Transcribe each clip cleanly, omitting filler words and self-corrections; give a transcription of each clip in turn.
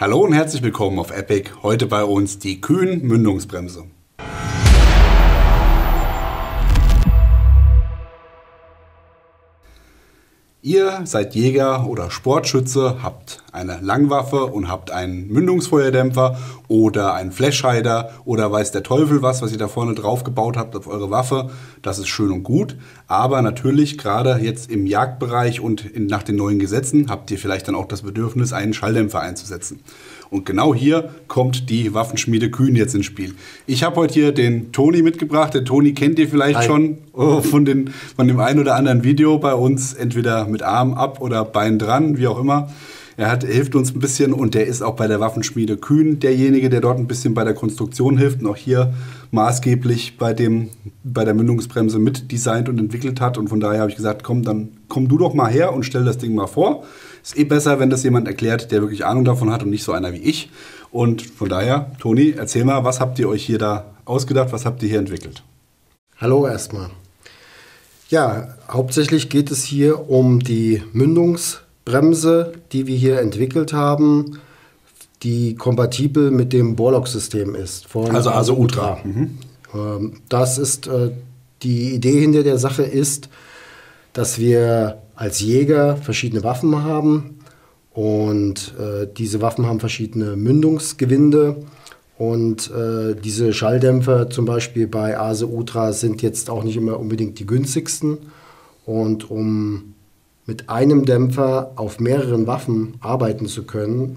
Hallo und herzlich willkommen auf Epic. Heute bei uns die Kühn Mündungsbremse. Ihr seid Jäger oder Sportschütze, habt eine Langwaffe und habt einen Mündungsfeuerdämpfer oder einen Flashhider oder weiß der Teufel was ihr da vorne drauf gebaut habt auf eure Waffe. Das ist schön und gut, aber natürlich gerade jetzt im Jagdbereich und nach den neuen Gesetzen habt ihr vielleicht dann auch das Bedürfnis, einen Schalldämpfer einzusetzen. Und genau hier kommt die Waffenschmiede Kühn jetzt ins Spiel. Ich habe heute hier den Toni mitgebracht. Den Toni kennt ihr vielleicht schon von dem einen oder anderen Video bei uns, entweder mit Arm ab oder Bein dran, wie auch immer. Er hilft uns ein bisschen und der ist auch bei der Waffenschmiede Kühn derjenige, der dort ein bisschen bei der Konstruktion hilft und auch hier maßgeblich bei der Mündungsbremse mit designt und entwickelt hat. Und von daher habe ich gesagt, komm du doch mal her und stell das Ding mal vor. Ist besser, wenn das jemand erklärt, der wirklich Ahnung davon hat und nicht so einer wie ich. Und von daher, Toni, erzähl mal, was habt ihr euch hier da ausgedacht, was habt ihr hier entwickelt? Hallo erstmal. Ja, hauptsächlich geht es hier um die Mündungsbremse, die wir hier entwickelt haben, die kompatibel mit dem Borlock-System ist. Also ASE Ultra. Das ist die Idee hinter der Sache ist, dass wir als Jäger verschiedene Waffen haben und diese Waffen haben verschiedene Mündungsgewinde und diese Schalldämpfer zum Beispiel bei ASE Ultra sind jetzt auch nicht immer unbedingt die günstigsten und um mit einem Dämpfer auf mehreren Waffen arbeiten zu können,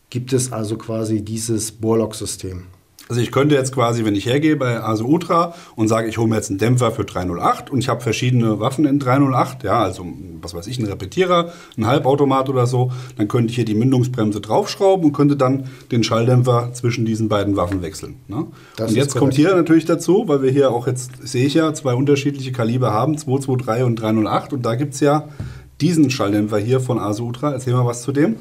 gibt es also quasi dieses Borlock-System. Also ich könnte jetzt quasi, wenn ich hergehe bei ASE Ultra und sage, ich hole mir jetzt einen Dämpfer für 308 und ich habe verschiedene Waffen in 308, ja, also was weiß ich, einen Repetierer, einen Halbautomat oder so, dann könnte ich hier die Mündungsbremse draufschrauben und könnte dann den Schalldämpfer zwischen diesen beiden Waffen wechseln. Ne? Und jetzt kommt hier natürlich dazu, weil wir hier auch jetzt, sehe ich ja, zwei unterschiedliche Kaliber haben, 223 und 308 und da gibt es ja diesen Schalldämpfer hier von ASE Ultra. Erzähl mal was zu dem.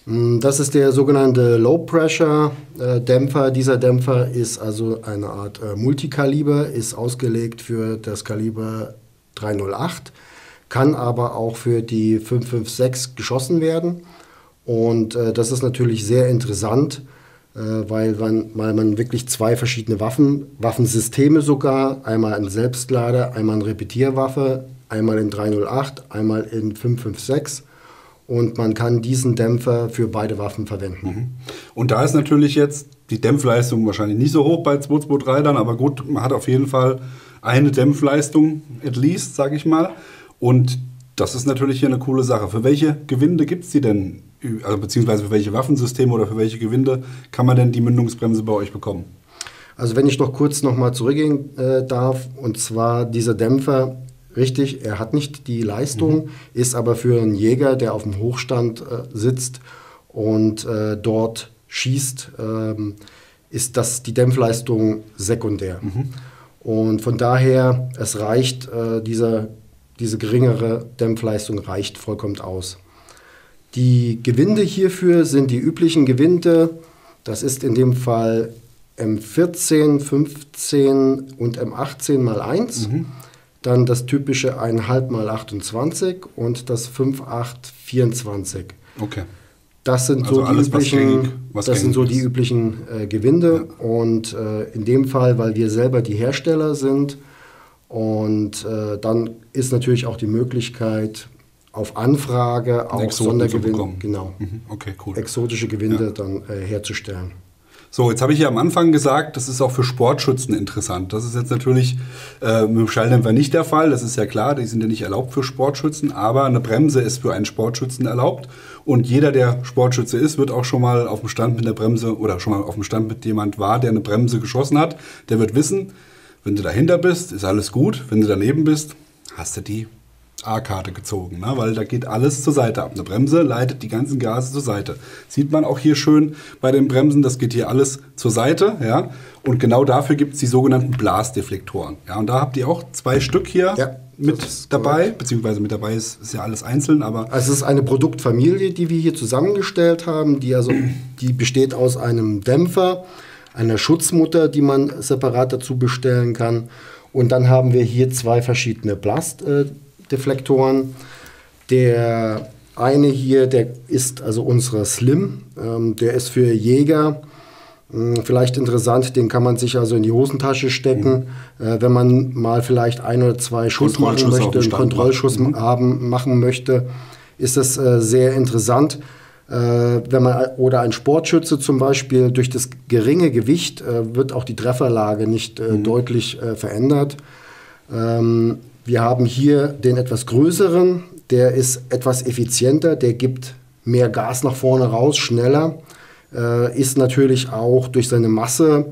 Das ist der sogenannte Low-Pressure-Dämpfer. Dieser Dämpfer ist also eine Art Multikaliber, ist ausgelegt für das Kaliber 308, kann aber auch für die 5.56 geschossen werden. Und das ist natürlich sehr interessant, weil man wirklich zwei verschiedene Waffensysteme sogar, einmal ein Selbstlader, einmal eine Repetierwaffe, einmal in 308, einmal in 5.56. Und man kann diesen Dämpfer für beide Waffen verwenden. Und da ist natürlich jetzt die Dämpfleistung wahrscheinlich nicht so hoch bei 223 dann, aber gut, man hat auf jeden Fall eine Dämpfleistung at least, sage ich mal. Und das ist natürlich hier eine coole Sache. Für welche Gewinde gibt es die denn? Also beziehungsweise für welche Waffensysteme oder für welche Gewinde kann man denn die Mündungsbremse bei euch bekommen? Also wenn ich noch kurz nochmal zurückgehen darf, und zwar dieser Dämpfer, richtig, er hat nicht die Leistung, ist aber für einen Jäger, der auf dem Hochstand sitzt und dort schießt, ist das die Dämpfleistung sekundär. Und von daher, es reicht, diese geringere Dämpfleistung reicht vollkommen aus. Die Gewinde hierfür sind die üblichen Gewinde, das ist in dem Fall M14, 15 und M18 mal 1. Dann das typische 1,5 mal 28 und das 5,8, 24. Okay. Das sind also so die üblichen Gewinde. Ja. Und in dem Fall, weil wir selber die Hersteller sind, und dann ist natürlich auch die Möglichkeit, auf Anfrage auch Sondergewinde, genau, okay, cool. Exotische Gewinde dann herzustellen. So, jetzt habe ich ja am Anfang gesagt, das ist auch für Sportschützen interessant. Das ist jetzt natürlich mit dem Schalldämpfer nicht der Fall, das ist ja klar, die sind ja nicht erlaubt für Sportschützen, aber eine Bremse ist für einen Sportschützen erlaubt. Und jeder, der Sportschütze ist, wird auch schon mal auf dem Stand mit der Bremse oder schon mal auf dem Stand mit jemand war, der eine Bremse geschossen hat, der wird wissen, wenn du dahinter bist, ist alles gut, wenn du daneben bist, hast du die A-Karte gezogen, ne? Weil da geht alles zur Seite ab. Eine Bremse leitet die ganzen Gase zur Seite. Sieht man auch hier schön bei den Bremsen, das geht hier alles zur Seite. Ja? Und genau dafür gibt es die sogenannten Blasdeflektoren. Ja? Und da habt ihr auch 2 Stück hier mit dabei, beziehungsweise mit dabei ist ja alles einzeln. Aber also es ist eine Produktfamilie, die wir hier zusammengestellt haben, die besteht aus einem Dämpfer, einer Schutzmutter, die man separat dazu bestellen kann. Und dann haben wir hier 2 verschiedene Blasdeflektoren. Der eine hier, der ist also unserer Slim. Der ist für Jäger vielleicht interessant. Den kann man sich also in die Hosentasche stecken, wenn man mal vielleicht 1 oder 2 Schuss machen möchte, einen Kontrollschuss machen möchte. Ist das sehr interessant. Wenn man, oder ein Sportschütze zum Beispiel, durch das geringe Gewicht wird auch die Trefferlage nicht deutlich verändert. Wir haben hier den etwas größeren, der ist etwas effizienter, der gibt mehr Gas nach vorne raus, schneller, ist natürlich auch durch seine Masse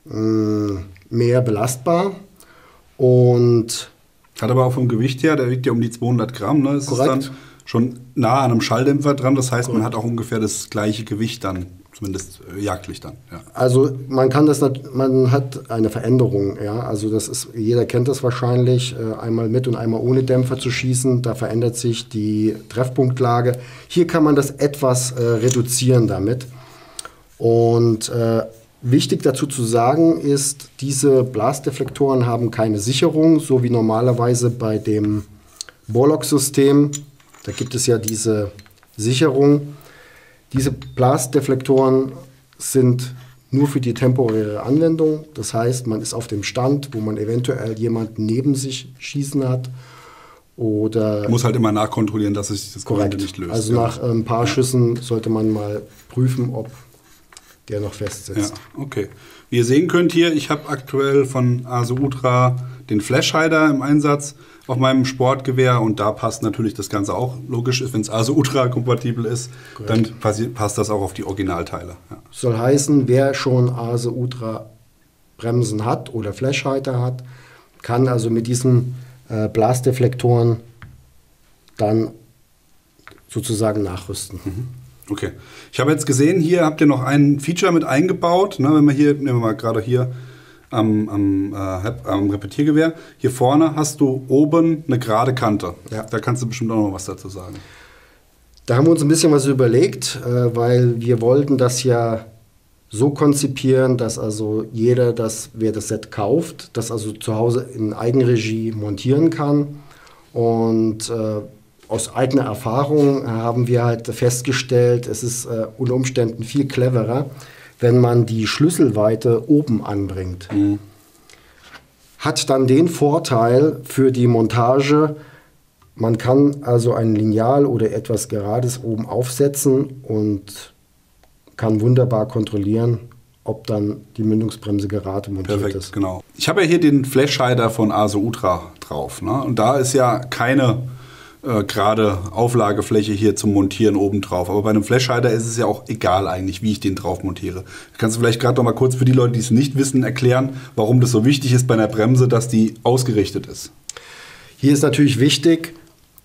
mehr belastbar und hat aber auch vom Gewicht her, der wiegt ja um die 200 Gramm, ne? Das korrekt. ist dann schon nah an einem Schalldämpfer dran, das heißt, man hat auch ungefähr das gleiche Gewicht dann, zumindest jagdlich dann. Ja. Also man hat eine Veränderung, ja, also das ist, jeder kennt das wahrscheinlich, einmal mit und einmal ohne Dämpfer zu schießen, da verändert sich die Treffpunktlage. Hier kann man das etwas reduzieren damit und wichtig dazu zu sagen ist, diese Blasdeflektoren haben keine Sicherung, so wie normalerweise bei dem Borlock-System. Da gibt es ja diese Sicherung. Diese Blasdeflektoren sind nur für die temporäre Anwendung. Das heißt, man ist auf dem Stand, wo man eventuell jemanden neben sich schießen hat. Oder muss halt immer nachkontrollieren, dass sich das Gelände nicht löst. Also nach ein paar Schüssen sollte man mal prüfen, ob der noch festsitzt. Ja, okay. Wie ihr sehen könnt hier, ich habe aktuell von ASO Ultra den Flash-Hider im Einsatz auf meinem Sportgewehr und da passt natürlich das Ganze auch, logisch ist, wenn es ASO Ultra kompatibel ist, dann passt das auch auf die Originalteile. Ja. Soll heißen, wer schon ASO Ultra Bremsen hat oder Flash-Hider hat, kann also mit diesen Blasdeflektoren dann sozusagen nachrüsten. Okay. Ich habe jetzt gesehen, hier habt ihr noch ein Feature mit eingebaut. Ne, wenn wir hier, nehmen wir mal gerade hier am Repetiergewehr, hier vorne hast du oben eine gerade Kante. Ja. Da kannst du bestimmt auch noch was dazu sagen. Da haben wir uns ein bisschen was überlegt, weil wir wollten das ja so konzipieren, dass also jeder, wer das Set kauft, das also zu Hause in Eigenregie montieren kann. Und aus eigener Erfahrung haben wir halt festgestellt, es ist unter Umständen viel cleverer, wenn man die Schlüsselweite oben anbringt. Hat dann den Vorteil für die Montage, man kann also ein Lineal oder etwas Gerades oben aufsetzen und kann wunderbar kontrollieren, ob dann die Mündungsbremse gerade montiert ist. Genau. Ich habe ja hier den Flash-Hider von ASO Ultra drauf. Ne? Und da ist ja keine gerade Auflagefläche hier zum Montieren oben drauf. Aber bei einem Flash-Hider ist es ja auch egal eigentlich, wie ich den drauf montiere. Kannst du vielleicht gerade noch mal kurz für die Leute, die es nicht wissen, erklären, warum das so wichtig ist bei einer Bremse, dass die ausgerichtet ist? Hier ist natürlich wichtig,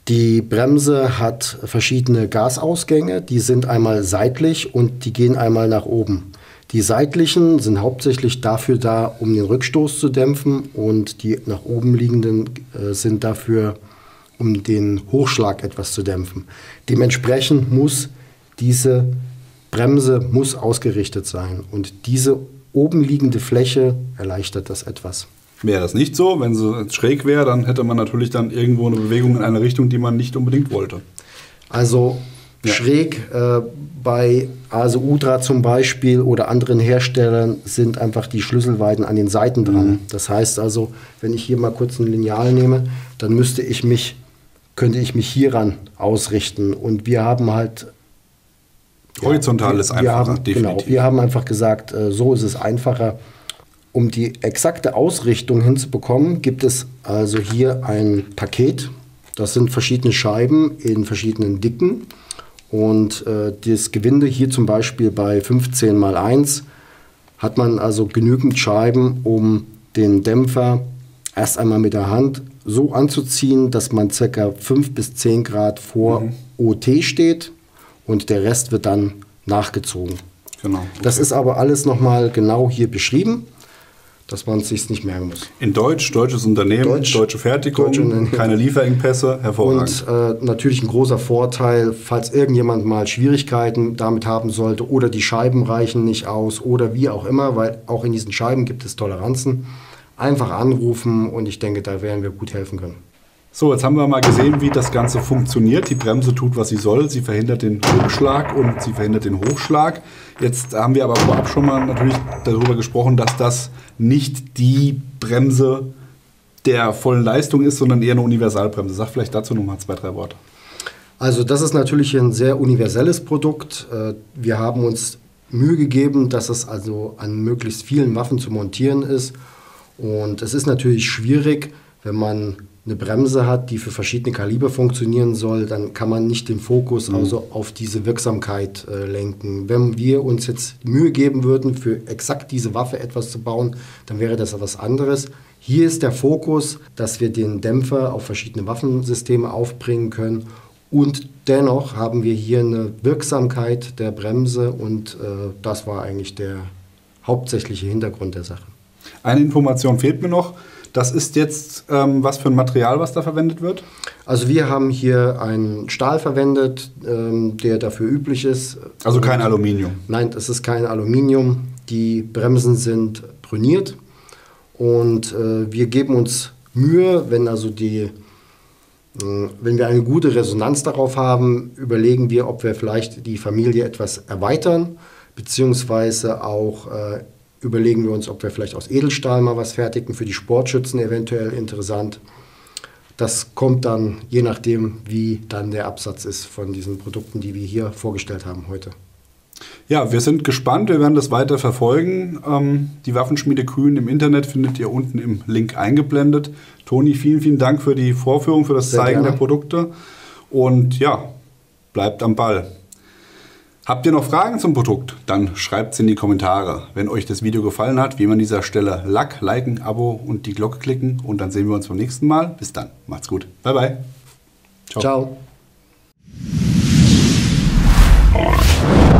die Bremse hat verschiedene Gasausgänge. Die sind einmal seitlich und die gehen einmal nach oben. Die seitlichen sind hauptsächlich dafür da, um den Rückstoß zu dämpfen und die nach oben liegenden sind dafür, um den Hochschlag etwas zu dämpfen. Dementsprechend muss diese Bremse ausgerichtet sein und diese oben liegende Fläche erleichtert das etwas. Wäre das nicht so, wenn sie schräg wäre, dann hätte man natürlich dann irgendwo eine Bewegung in eine Richtung, die man nicht unbedingt wollte. Also schräg bei ASO Ultra zum Beispiel oder anderen Herstellern sind einfach die Schlüsselweiten an den Seiten dran. Das heißt also, wenn ich hier mal kurz ein Lineal nehme, dann könnte ich mich hieran ausrichten. Und wir haben halt horizontal ist einfacher, definitiv. Genau, wir haben einfach gesagt, so ist es einfacher. Um die exakte Ausrichtung hinzubekommen, gibt es also hier ein Paket. Das sind verschiedene Scheiben in verschiedenen Dicken. Und das Gewinde hier zum Beispiel bei 15×1 hat man also genügend Scheiben, um den Dämpfer erst einmal mit der Hand so anzuziehen, dass man ca. 5 bis 10 Grad vor OT steht und der Rest wird dann nachgezogen. Genau. Okay. Das ist aber alles nochmal genau hier beschrieben, dass man es sich nicht merken muss. In Deutsch, deutsches Unternehmen, deutsche Fertigung, keine Lieferengpässe, hervorragend. Und natürlich ein großer Vorteil, falls irgendjemand mal Schwierigkeiten damit haben sollte oder die Scheiben reichen nicht aus oder wie auch immer, weil auch in diesen Scheiben gibt es Toleranzen. Einfach anrufen und ich denke, da werden wir gut helfen können. So, jetzt haben wir mal gesehen, wie das Ganze funktioniert. Die Bremse tut, was sie soll. Sie verhindert den Rückschlag und sie verhindert den Hochschlag. Jetzt haben wir aber vorab schon mal natürlich darüber gesprochen, dass das nicht die Bremse der vollen Leistung ist, sondern eher eine Universalbremse. Sag vielleicht dazu noch mal 2, 3 Worte. Also das ist natürlich ein sehr universelles Produkt. Wir haben uns Mühe gegeben, dass es also an möglichst vielen Waffen zu montieren ist. Und es ist natürlich schwierig, wenn man eine Bremse hat, die für verschiedene Kaliber funktionieren soll, dann kann man nicht den Fokus also auf diese Wirksamkeit lenken. Wenn wir uns jetzt Mühe geben würden, für exakt diese Waffe etwas zu bauen, dann wäre das etwas anderes. Hier ist der Fokus, dass wir den Dämpfer auf verschiedene Waffensysteme aufbringen können und dennoch haben wir hier eine Wirksamkeit der Bremse und das war eigentlich der hauptsächliche Hintergrund der Sache. Eine Information fehlt mir noch. Das ist jetzt was für ein Material, was da verwendet wird? Also wir haben hier einen Stahl verwendet, der dafür üblich ist. Also kein Aluminium? Nein, es ist kein Aluminium. Die Bremsen sind brüniert und wir geben uns Mühe, wenn wir eine gute Resonanz darauf haben, überlegen wir, ob wir vielleicht die Familie etwas erweitern, beziehungsweise auch überlegen wir uns, ob wir vielleicht aus Edelstahl mal was fertigen, für die Sportschützen eventuell interessant. Das kommt dann, je nachdem, wie dann der Absatz ist von diesen Produkten, die wir hier vorgestellt haben heute. Ja, wir sind gespannt, wir werden das weiter verfolgen. Die Waffenschmiede Kühn im Internet findet ihr unten im Link eingeblendet. Toni, vielen, vielen Dank für die Vorführung, für das Zeigen der Produkte. Und ja, bleibt am Ball. Habt ihr noch Fragen zum Produkt? Dann schreibt es in die Kommentare. Wenn euch das Video gefallen hat, wie immer an dieser Stelle liken, Abo und die Glocke klicken. Und dann sehen wir uns beim nächsten Mal. Bis dann. Macht's gut. Bye, bye. Ciao. Ciao.